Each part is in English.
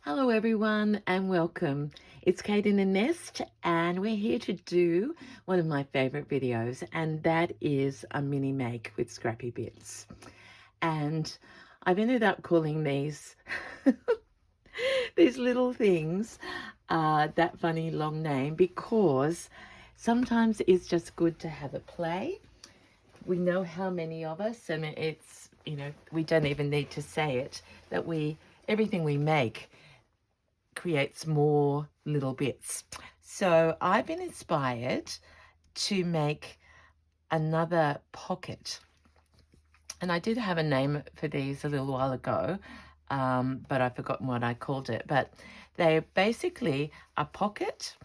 Hello everyone and welcome. It's Kate in the Nest and we're here to do one of my favorite videos, and that is a mini make with Scrappy bits. And I've ended up calling these these little things that funny long name because sometimes it's just good to have a play. We know how many of us, and it's, we don't even need to say it, that everything we make creates more little bits. So I've been inspired to make another pocket. And I did have a name for these a little while ago, but I've forgotten what I called it. But they're basically a pocket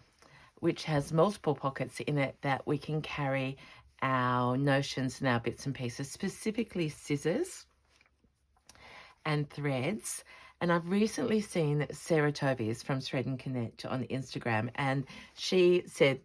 which has multiple pockets in it that we can carry our notions and our bits and pieces, specifically scissors and threads. And I've recently seen Sarah Tovies from Thread and Connect on Instagram, and she said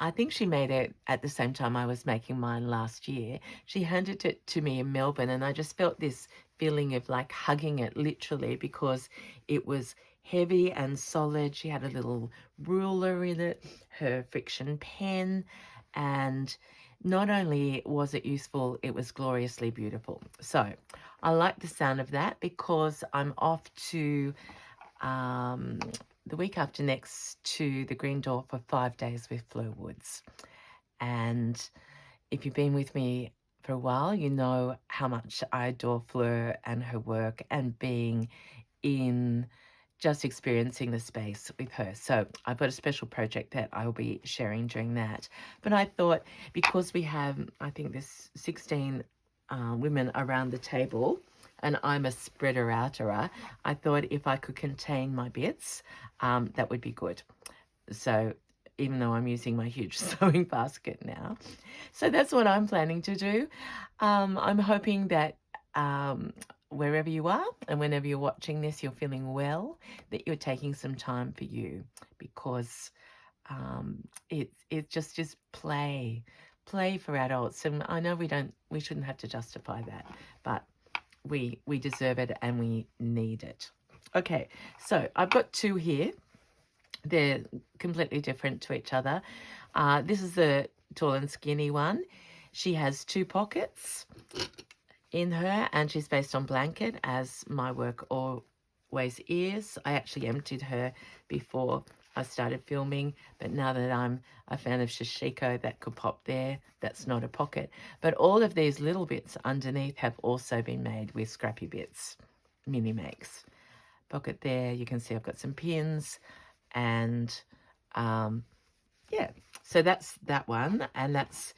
I think she made it at the same time I was making mine last year. She handed it to me in Melbourne, and I just felt this feeling of like hugging it literally because it was heavy and solid. She had a little ruler in it, her friction pen, and not only was it useful, it was gloriously beautiful. So I like the sound of that because I'm off to the week after next to the Green Door for 5 days with Fleur Woods. And if you've been with me for a while, you know how much I adore Fleur and her work and being in just experiencing the space with her. So I've got a special project that I'll be sharing during that. But I thought because we have, I think there's 16 women around the table, and I'm a spreader outerer, I thought if I could contain my bits, that would be good. So even though I'm using my huge sewing basket now. So that's what I'm planning to do. I'm hoping that wherever you are and whenever you're watching this, you're feeling well, that you're taking some time for you, because it's just play for adults. And I know we shouldn't have to justify that, but we deserve it and we need it. Okay, so I've got two here. They're completely different to each other. This is the tall and skinny one. She has two pockets in her, and she's based on blanket, as my work always is. I actually emptied her before I started filming, but now that I'm a fan of Shishiko, that could pop there. That's not a pocket. But all of these little bits underneath have also been made with Scrappy Bits mini makes. Pocket there, you can see I've got some pins, and yeah, so that's that one, and that's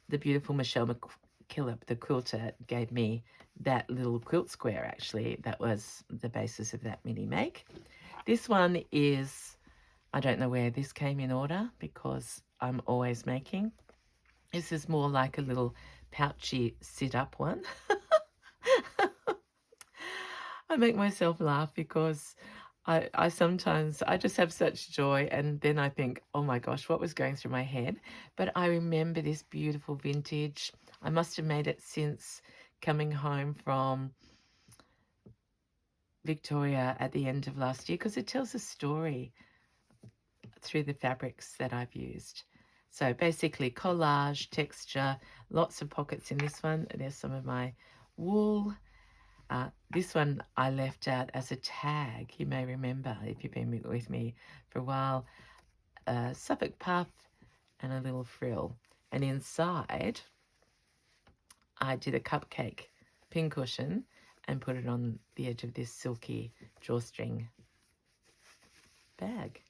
the beautiful Michelle McKillop, the quilter, gave me that little quilt square. Actually, that was the basis of that mini make. This one is, I don't know where this came in order because I'm always making. This is more like a little pouchy sit-up one. I make myself laugh because I sometimes, I just have such joy, and then I think, oh my gosh, what was going through my head? But I remember this beautiful vintage. I must have made it since coming home from Victoria at the end of last year, because it tells a story through the fabrics that I've used. So basically collage, texture, lots of pockets in this one. There's some of my wool. This one I left out as a tag. You may remember, if you've been with me for a while, a Suffolk puff and a little frill. And inside, I did a cupcake pincushion and put it on the edge of this silky drawstring bag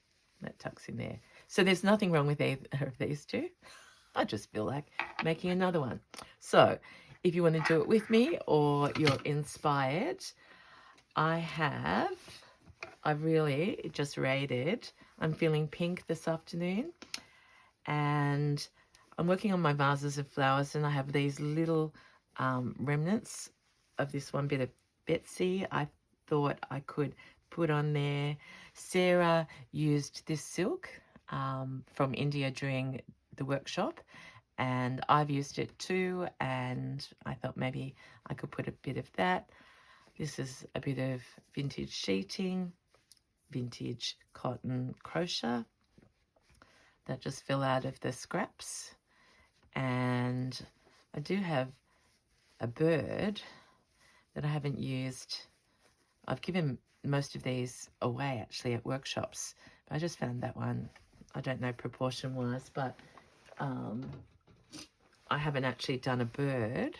that tucks in there. So there's nothing wrong with either of these two. I just feel like making another one. So if you want to do it with me or you're inspired, I've really just raided. I'm feeling pink this afternoon, and I'm working on my vases of flowers, and I have these little remnants of this one bit of Betsy I thought I could put on there. Sarah used this silk from India during the workshop, and I've used it too, and I thought maybe I could put a bit of that. This is a bit of vintage sheeting. vintage cotton crochet that just fell out of the scraps. And I do have a bird that I haven't used. I've given most of these away actually at workshops, but I just found that one, I don't know proportion wise, but I haven't actually done a bird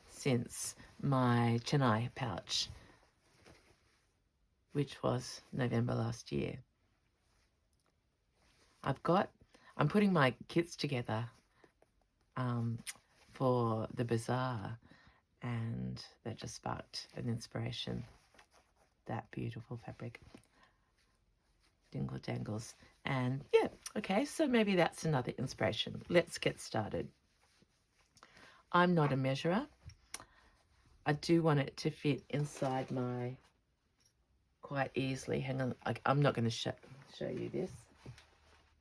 since my Chennai pouch, which was November last year. I'm putting my kits together for the bazaar, and that just sparked an inspiration. That beautiful fabric. Dingle dangles. And yeah, okay, so maybe that's another inspiration. Let's get started. I'm not a measurer. I do want it to fit inside my quite easily. Hang on, I'm not going to show you this,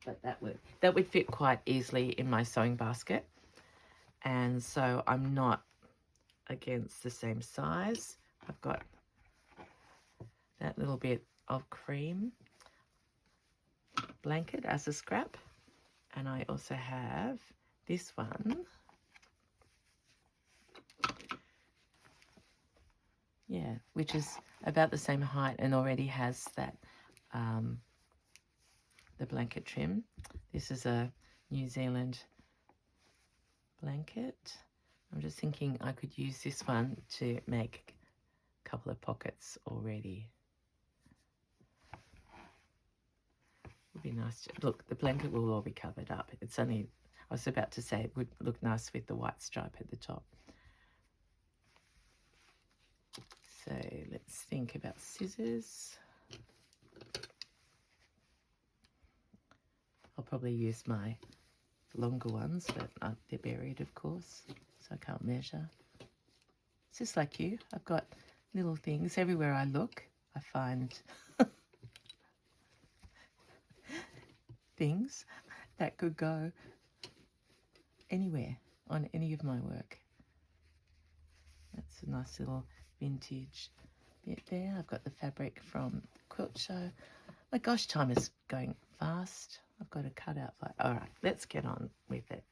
but that would fit quite easily in my sewing basket. And so I'm not against the same size. I've got that little bit of cream blanket as a scrap, and I also have this one, yeah, which is about the same height and already has that the blanket trim. This is a New Zealand blanket. I'm just thinking I could use this one to make a couple of pockets already. Would be nice to, look, the blanket will all be covered up. It's only, I was about to say it would look nice with the white stripe at the top. So let's think about scissors. I'll probably use my longer ones, but they're buried, of course, so I can't measure. It's just like you. I've got little things everywhere I look. I find things that could go anywhere on any of my work. That's a nice little vintage bit there. I've got the fabric from Quilt Show. My gosh, time is going fast. I've got to cut out. All right, let's get on with it.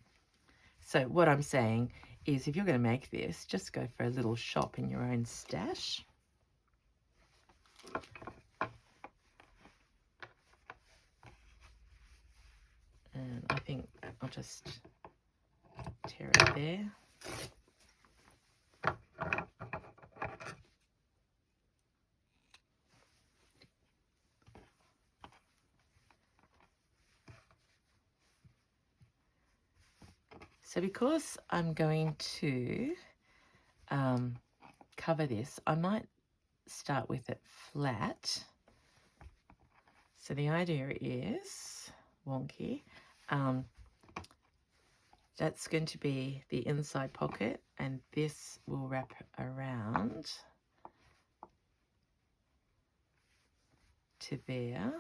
So what I'm saying is, if you're going to make this, just go for a little shop in your own stash. And I think I'll just tear it there. So because I'm going to cover this, I might start with it flat. So the idea is, wonky, that's going to be the inside pocket, and this will wrap around to there.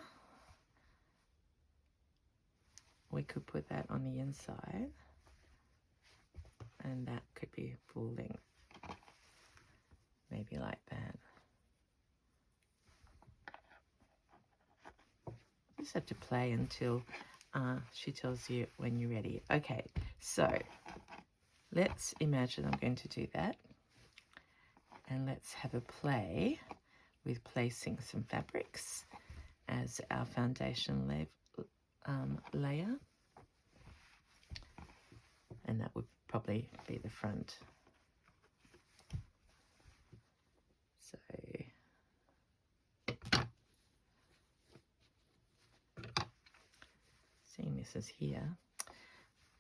We could put that on the inside, and that could be full length, maybe like that. You just have to play until she tells you when you're ready. Okay, so let's imagine I'm going to do that, and let's have a play with placing some fabrics as our foundation layer, and that would probably be the front. So seeing this is here.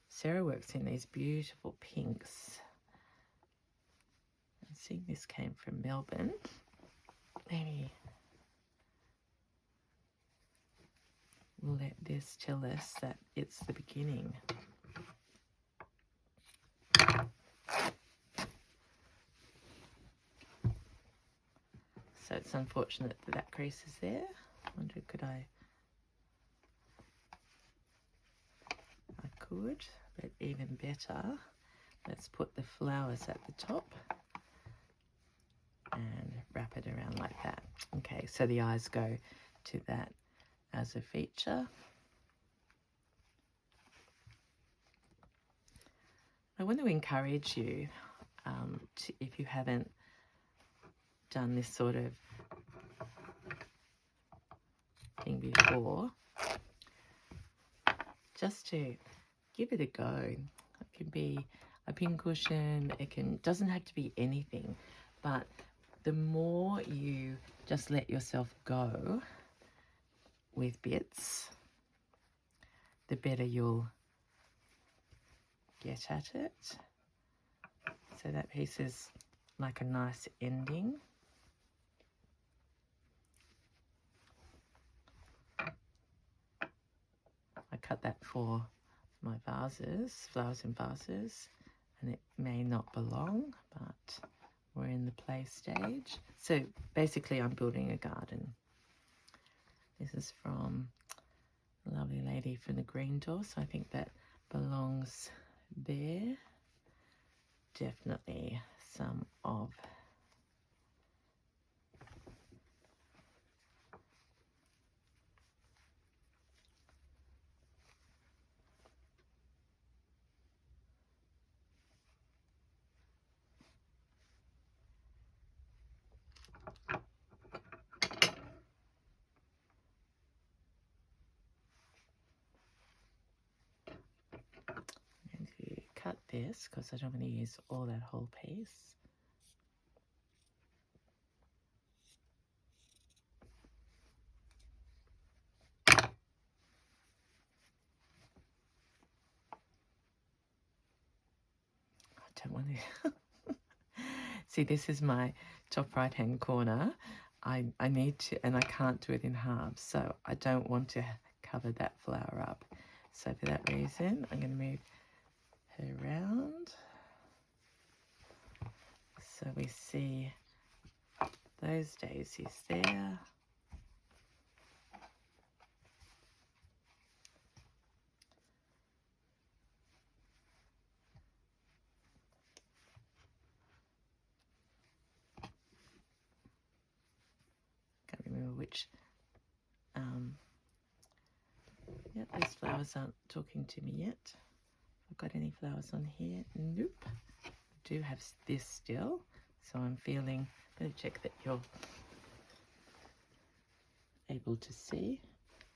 Sarah works in these beautiful pinks. And seeing this came from Melbourne. Maybe we'll let this tell us that it's the beginning. So it's unfortunate that that crease is there. I wonder, could I could, but even better, let's put the flowers at the top and wrap it around like that. Okay, so the eyes go to that as a feature. I want to encourage you, if you haven't done this sort of thing before, just to give it a go. It can be a pincushion, doesn't have to be anything, but the more you just let yourself go with bits, the better you'll get at it. So that piece is like a nice ending. I cut that for my vases, flowers in vases, and it may not belong, but we're in the play stage. So basically I'm building a garden. This is from a lovely lady from the green door, so I think that belongs there. Definitely some of cut this because I don't want to use all that whole piece. I don't want to. See, this is my top right hand corner. I need to, and I can't do it in halves, so I don't want to cover that flower up. So for that reason, I'm going to move her around so we see those daisies there. Can't remember which. Yeah, those flowers aren't talking to me yet. I've got any flowers on here? Nope. I do have this still, so I'm feeling. I'm going to check that you're able to see.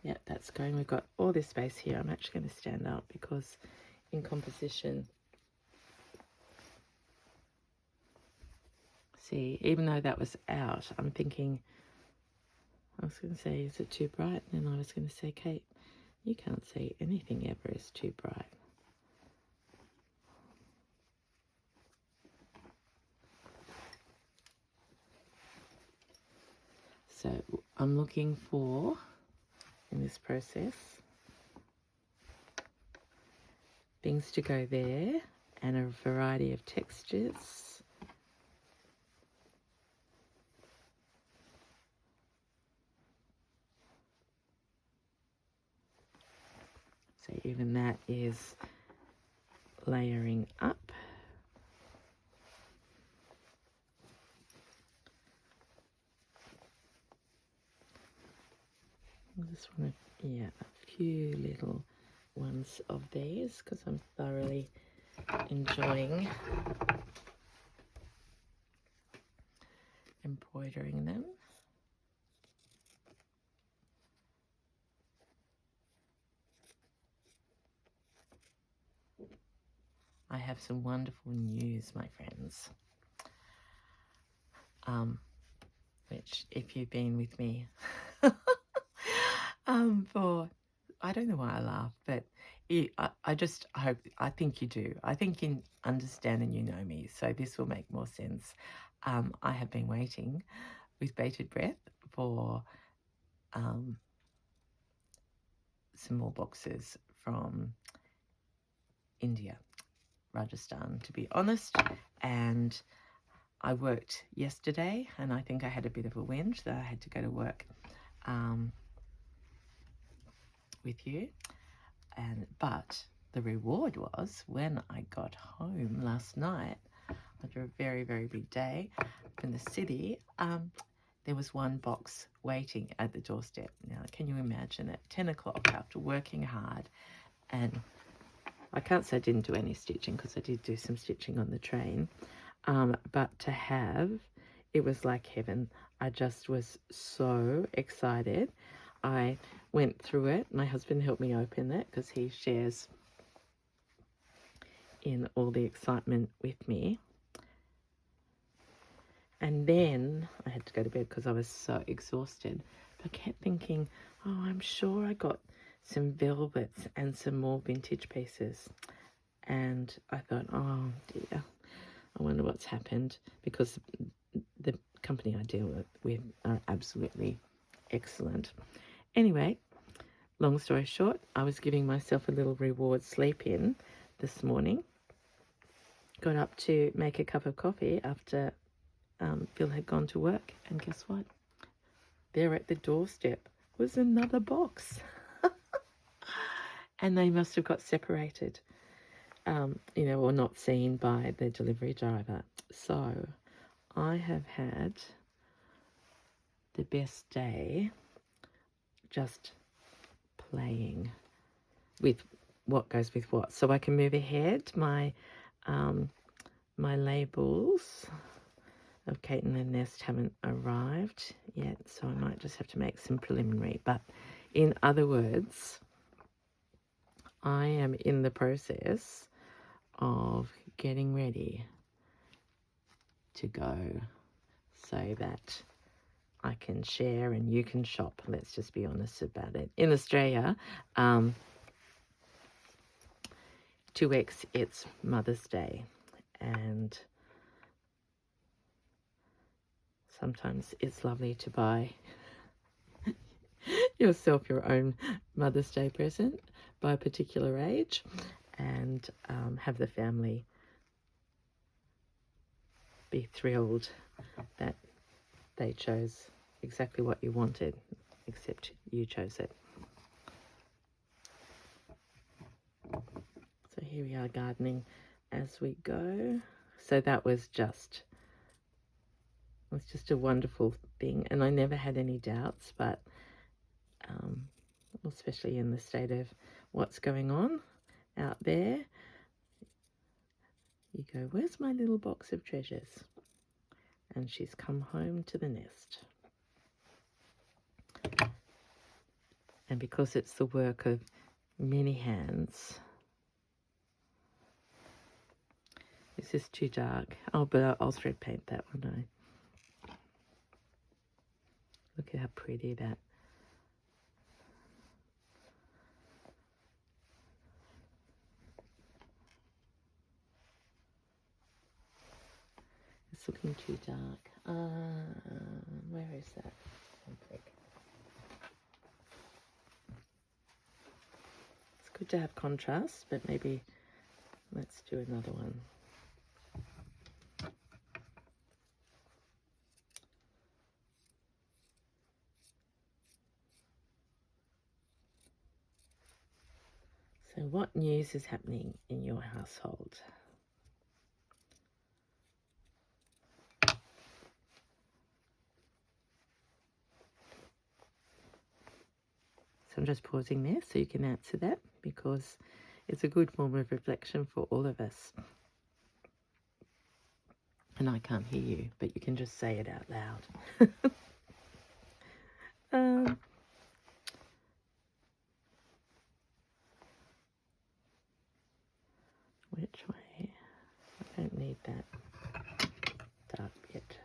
Yeah, that's going. We've got all this space here. I'm actually going to stand up because in composition, see, even though that was out, I'm thinking, I was going to say, is it too bright? And then I was going to say, Kate, you can't say anything ever is too bright. So I'm looking for, in this process, things to go there and a variety of textures. So even that is layering up. I just want to, yeah, a few little ones of these because I'm thoroughly enjoying embroidering them. I have some wonderful news, my friends, which if you've been with me for, I don't know why I laugh, but I just hope, I think you do. I think you understand and you know me, so this will make more sense. I have been waiting with bated breath for some more boxes from India, Rajasthan, to be honest, and I worked yesterday and I think I had a bit of a whinge that I had to go to work with you, but the reward was when I got home last night after a very, very big day from the city, there was one box waiting at the doorstep. Now, can you imagine at 10 o'clock after working hard? And I can't say I didn't do any stitching because I did do some stitching on the train. But to have, it was like heaven. I just was so excited. I went through it. My husband helped me open it because he shares in all the excitement with me. And then I had to go to bed because I was so exhausted. But I kept thinking, oh, I'm sure I got some velvets and some more vintage pieces. And I thought, oh dear, I wonder what's happened, because the company I deal with are absolutely excellent. Anyway, long story short, I was giving myself a little reward sleep in this morning. Got up to make a cup of coffee after Phil had gone to work, and guess what? There at the doorstep was another box. And they must have got separated, or not seen by the delivery driver. So I have had the best day just playing with what goes with what. So I can move ahead. My labels of Kate and the Nest haven't arrived yet, so I might just have to make some preliminary. But in other words, I am in the process of getting ready to go so that I can share and you can shop. Let's just be honest about it. In Australia, 2 weeks, it's Mother's Day, and sometimes it's lovely to buy yourself your own Mother's Day present by a particular age, and have the family be thrilled that they chose exactly what you wanted, except you chose it. So here we are gardening as we go. So that was just a wonderful thing, and I never had any doubts, but especially in the state of what's going on out there, you go, where's my little box of treasures? And she's come home to the nest. And because it's the work of many hands, this is too dark. Oh, but I'll thread paint that one. Look at how pretty that. It's looking too dark. Where is that? It's good to have contrast, but maybe let's do another one. So what news is happening in your household? So I'm just pausing there so you can answer that, because it's a good form of reflection for all of us. And I can't hear you, but you can just say it out loud. Which way? I don't need that dark bit.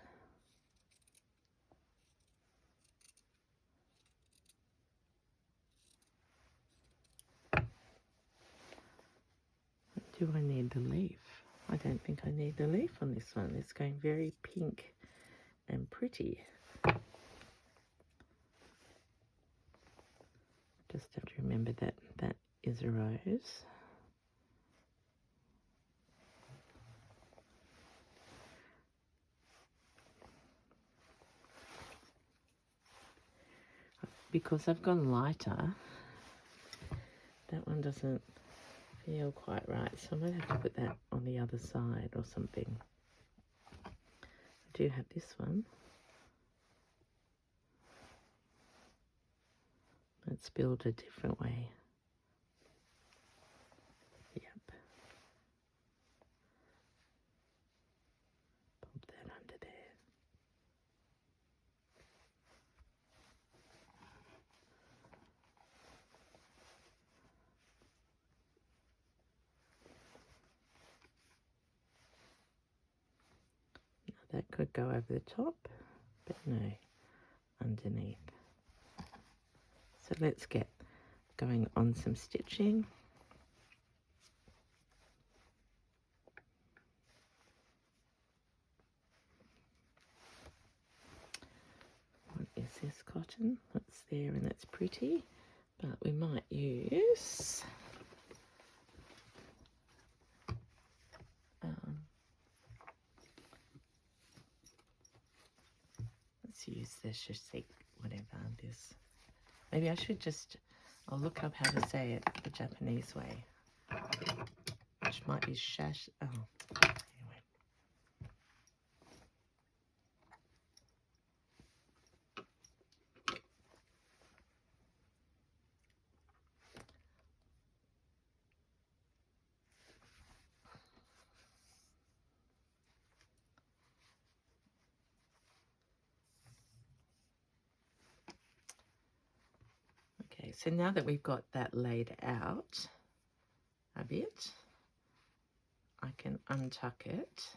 Do I need the leaf? I don't think I need the leaf on this one. It's going very pink and pretty. Just have to remember that that is a rose. Because I've gone lighter, that one doesn't feel quite right, so I might have to put that on the other side or something. I do have this one. Let's build a different way. Yep. Pop that under there. Now that could go over the top, but no, underneath. So let's get going on some stitching. What is this cotton? That's there and that's pretty, but we might use let's use the chic, whatever this. Maybe I should just, I'll look up how to say it the Japanese way, which might be shash. Oh, anyway. Okay, so now that we've got that laid out a bit, I can untuck it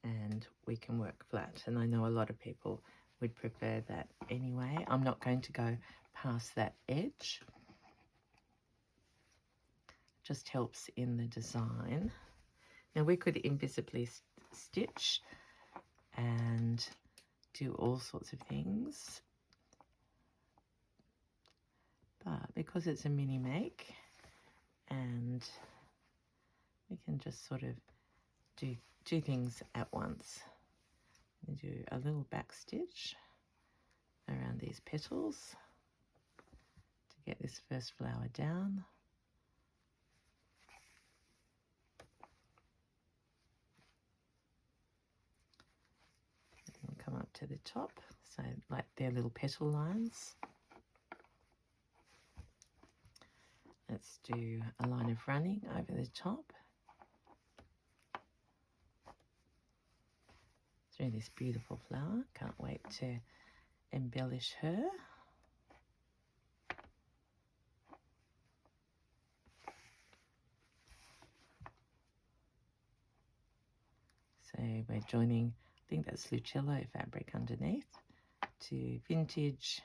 and we can work flat. And I know a lot of people would prefer that anyway. I'm not going to go past that edge. Just helps in the design. Now we could invisibly stitch and do all sorts of things, but because it's a mini make and we can just sort of do things at once. We do a little back stitch around these petals to get this first flower down. And come up to the top, so like their little petal lines. Let's do a line of running over the top through this beautiful flower. Can't wait to embellish her. So we're joining, I think that's Lucello fabric underneath, to vintage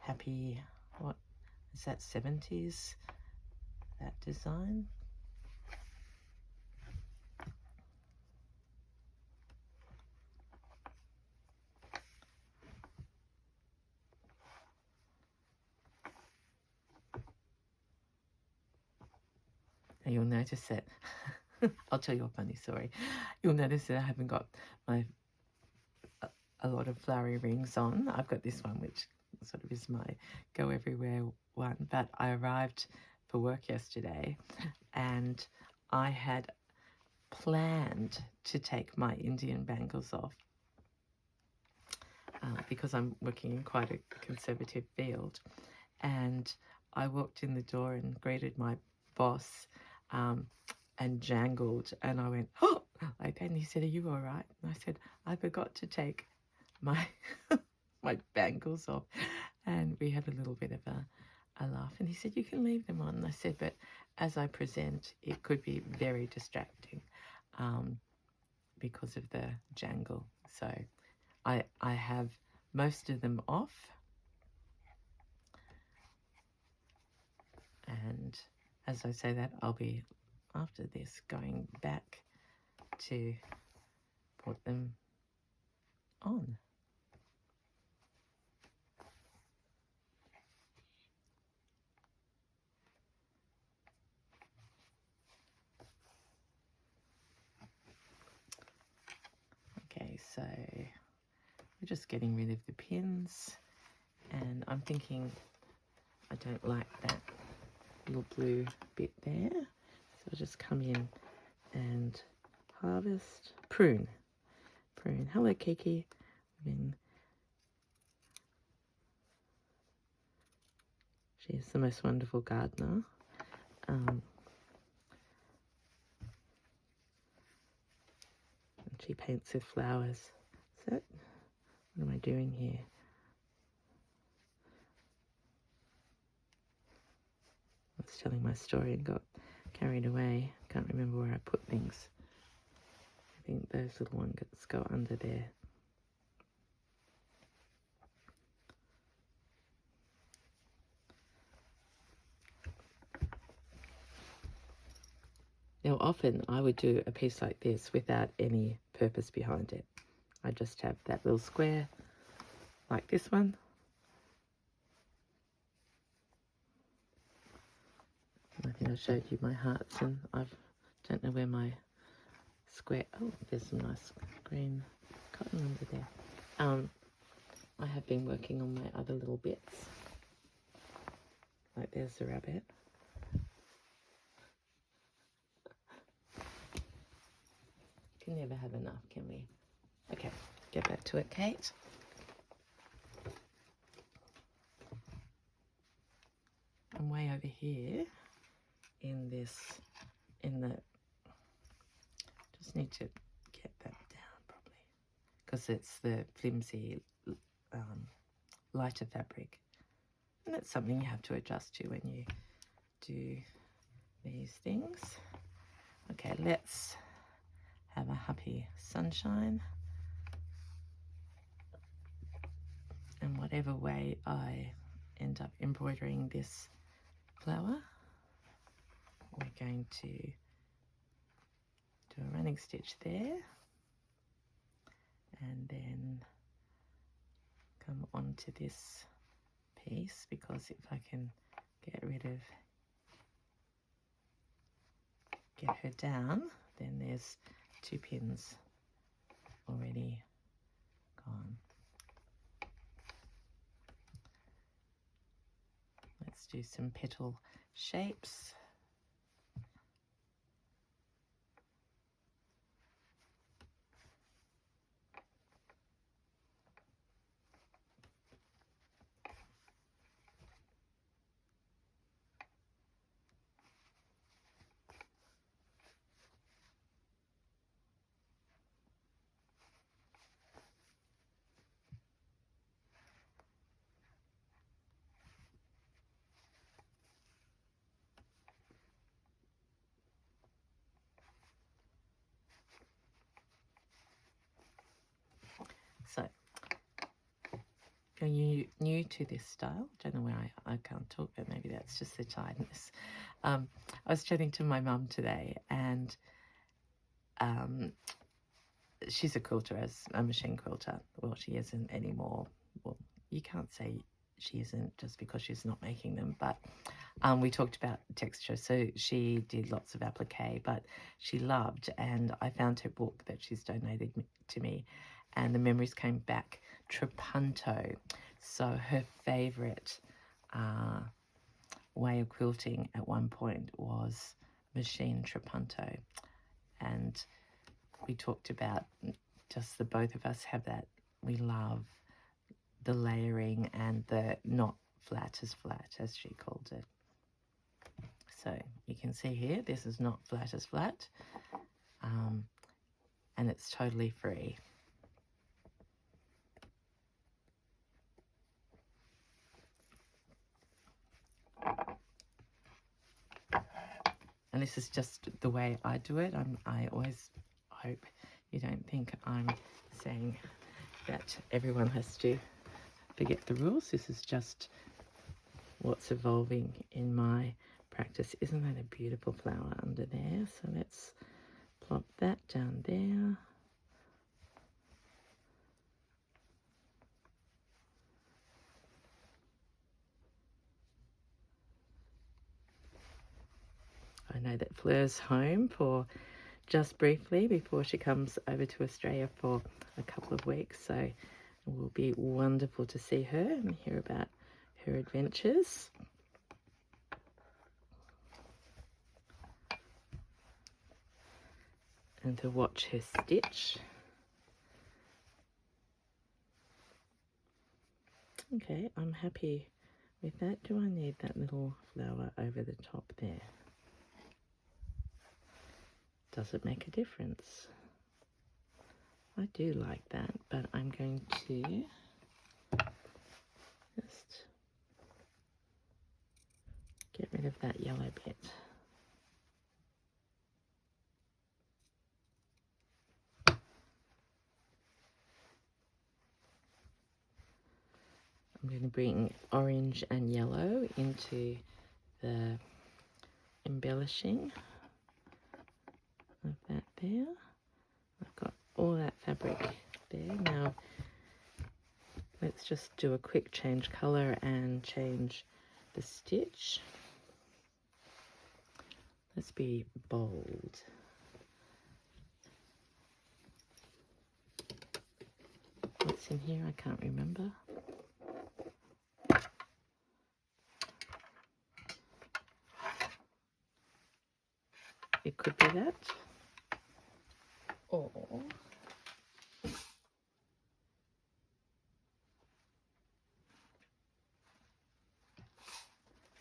happy, what is that, 70s, that design. And you'll notice that, I'll tell you a funny story. You'll notice that I haven't got my a lot of flowery rings on. I've got this one, which sort of is my go everywhere one, but I arrived for work yesterday and I had planned to take my Indian bangles off because I'm working in quite a conservative field, and I walked in the door and greeted my boss and jangled, and I went, oh, like that, and he said, are you all right? And I said, I forgot to take my my bangles off, and we had a little bit of a laugh, and he said, you can leave them on. And I said, but as I present, it could be very distracting because of the jangle. So I have most of them off, and as I say that, I'll be after this going back to put them on. Okay, so we're just getting rid of the pins, and I'm thinking I don't like that little blue bit there, so I'll just come in and prune prune. Hello, Kiki. She's the most wonderful gardener. And she paints with flowers. What am I doing here? I was telling my story and got carried away. Can't remember where I put things. I think those little ones go under there. Now often I would do a piece like this without any purpose behind it. I just have that little square like this one. I think I showed you my hearts, and I don't know where my square, oh, there's some nice green cotton under there. I have been working on my other little bits. Like there's the rabbit. Can never have enough, can we? Okay, get back to it, Kate. I'm way over here in just need to get that down probably, because it's the flimsy lighter fabric, and that's something you have to adjust to when you do these things. Okay, let's have a happy sunshine, and whatever way I end up embroidering this flower, we're going to do a running stitch there and then come onto this piece, because if I can get her down, then there's 2 pins already gone. Let's do some petal shapes. So, are you new to this style? Don't know where I can't talk, but maybe that's just the tiredness. I was chatting to my mum today, and she's a quilter, as a machine quilter. Well, she isn't anymore. Well, you can't say she isn't just because she's not making them, but we talked about texture. So she did lots of applique, but she loved, and I found her book that she's donated to me, and the memories came back. Trapunto. So her favourite way of quilting at one point was machine trapunto, and we talked about just the both of us have that. We love the layering and the not flat, as she called it. So you can see here, this is not flat as flat, and it's totally free. And this is just the way I do it. I always hope you don't think I'm saying that everyone has to forget the rules. This is just what's evolving in my practice. Isn't that a beautiful flower under there? So let's plop that down there. I know that Fleur's home for just briefly before she comes over to Australia for a couple of weeks, so it will be wonderful to see her and hear about her adventures. And to watch her stitch. Okay, I'm happy with that. Do I need that little flower over the top there? Does it make a difference? I do like that, but I'm going to just get rid of that yellow bit. I'm going to bring orange and yellow into the embellishing of that there. I've got all that fabric there. Now let's just do a quick change colour and change the stitch. Let's be bold. What's in here? I can't remember. It could be that. Or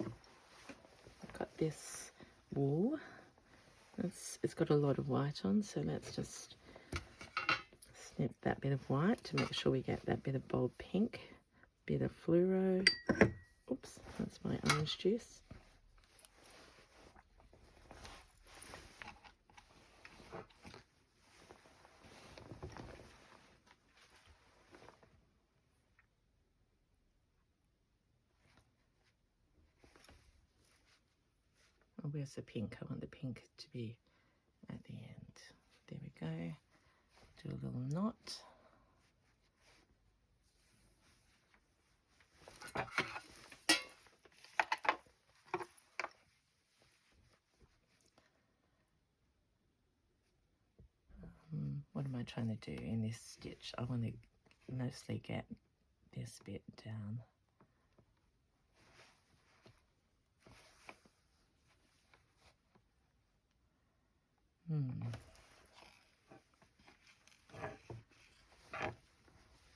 I've got this wool. It's got a lot of white on, so let's just snip that bit of white to make sure we get that bit of bold pink, bit of fluoro. Oops, that's my orange juice. Oh, where's the pink? I want the pink to be at the end. There we go. Do a little knot. What am I trying to do in this stitch? I want to mostly get this bit down.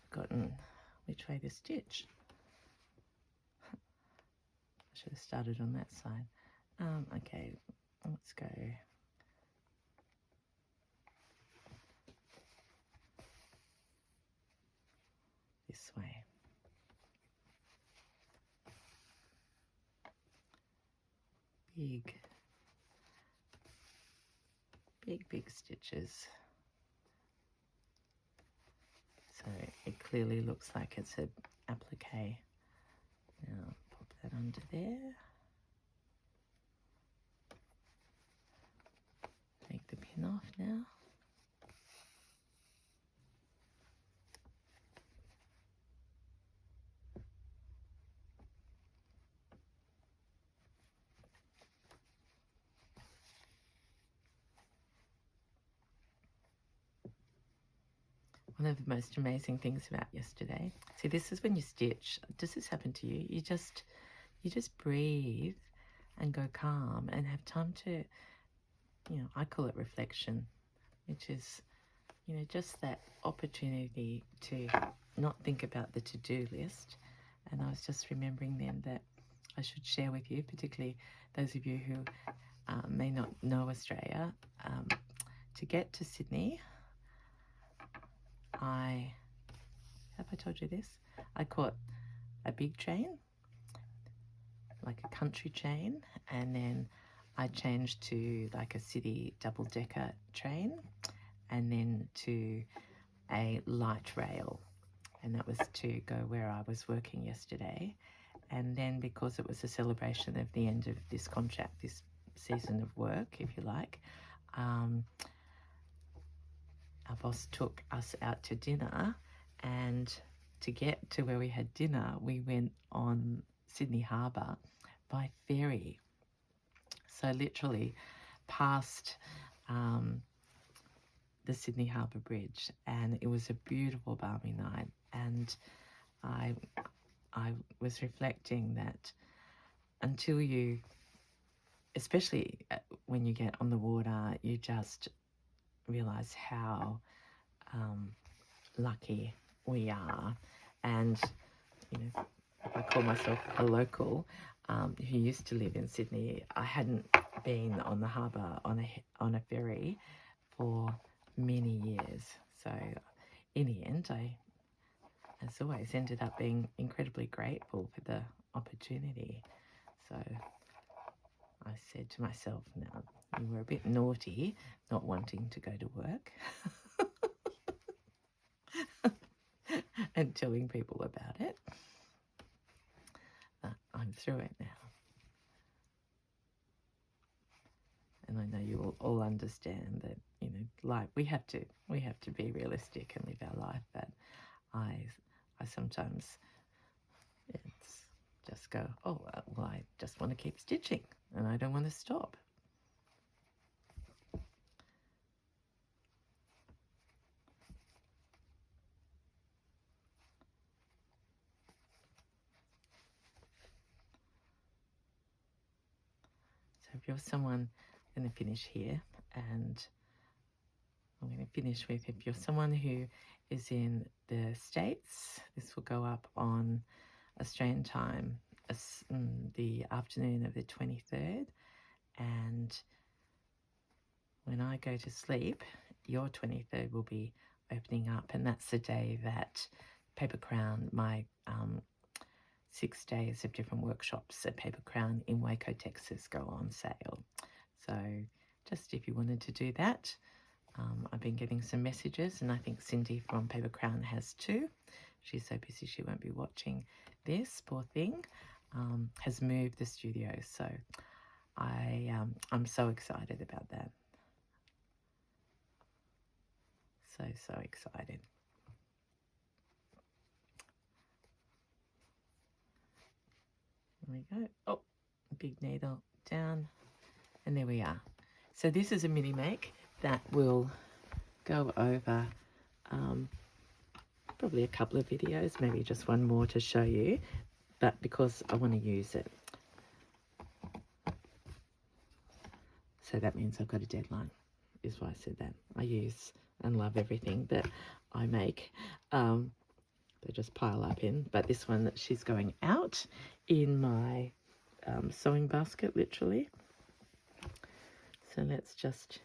Forgotten which way to stitch. I should have started on that side. Okay, let's go this way. Big stitches. So it clearly looks like it's an applique. Now pop that under there. Take the pin off now. One of the most amazing things about yesterday, see, this is when you stitch. Does this happen to you? You just breathe and go calm and have time to, I call it reflection, which is, just that opportunity to not think about the to-do list. And I was just remembering then that I should share with you, particularly those of you who may not know Australia, to get to Sydney, have I told you this? I caught a big train, like a country train, and then I changed to like a city double-decker train, and then to a light rail, and that was to go where I was working yesterday. And then because it was a celebration of the end of this contract, this season of work, if you like, our boss took us out to dinner, and to get to where we had dinner, we went on Sydney Harbour by ferry. So literally past the Sydney Harbour Bridge, and it was a beautiful balmy night. And I was reflecting that until you, especially when you get on the water, you just realise how lucky we are. And you know, if I call myself a local who used to live in Sydney, I hadn't been on the harbour on a ferry for many years. So in the end, I, as always, ended up being incredibly grateful for the opportunity. So I said to myself, now, you were a bit naughty not wanting to go to work and telling people about it. But I'm through it now. And I know you will all understand that, you know, like we have to be realistic and live our life. But I sometimes it's just go, oh, well, I just want to keep stitching and I don't want to stop. So if you're someone, I'm going to finish here, and I'm going to finish with, if you're someone who is in the States, this will go up on Australian time, the afternoon of the 23rd, and when I go to sleep, your 23rd will be opening up, and that's the day that Paper Crown, my 6 days of different workshops at Paper Crown in Waco, Texas, go on sale. So just if you wanted to do that, I've been getting some messages, and I think Cindy from Paper Crown has too. She's so busy she won't be watching this, poor thing. Has moved the studio, so I'm so excited about that. So excited. There we go. Oh, big needle down, and there we are. So this is a mini make that will go over probably a couple of videos, maybe just one more to show you, but because I want to use it. So that means I've got a deadline, is why I said that. I use and love everything that I make. They just pile up in, but this one, that she's going out in my sewing basket, literally. So let's just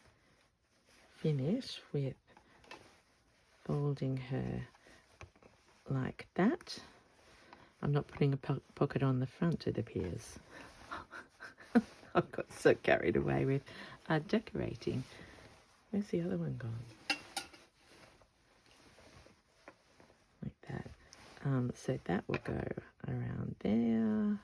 finish with folding her like that. I'm not putting a pocket on the front, it appears. I've got so carried away with decorating. Where's the other one gone? Like that. So that will go around there.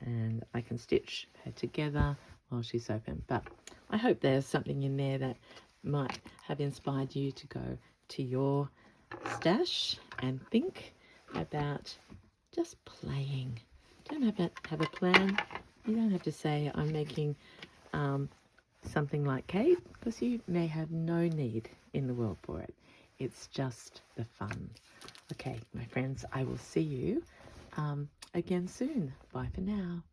And I can stitch her together while she's open. But I hope there's something in there that might have inspired you to go to your stash and think about just playing. Don't have to have a plan. You don't have to say I'm making something like cake, because you may have no need in the world for it. It's just the fun. Okay, my friends, I will see you again soon. Bye for now.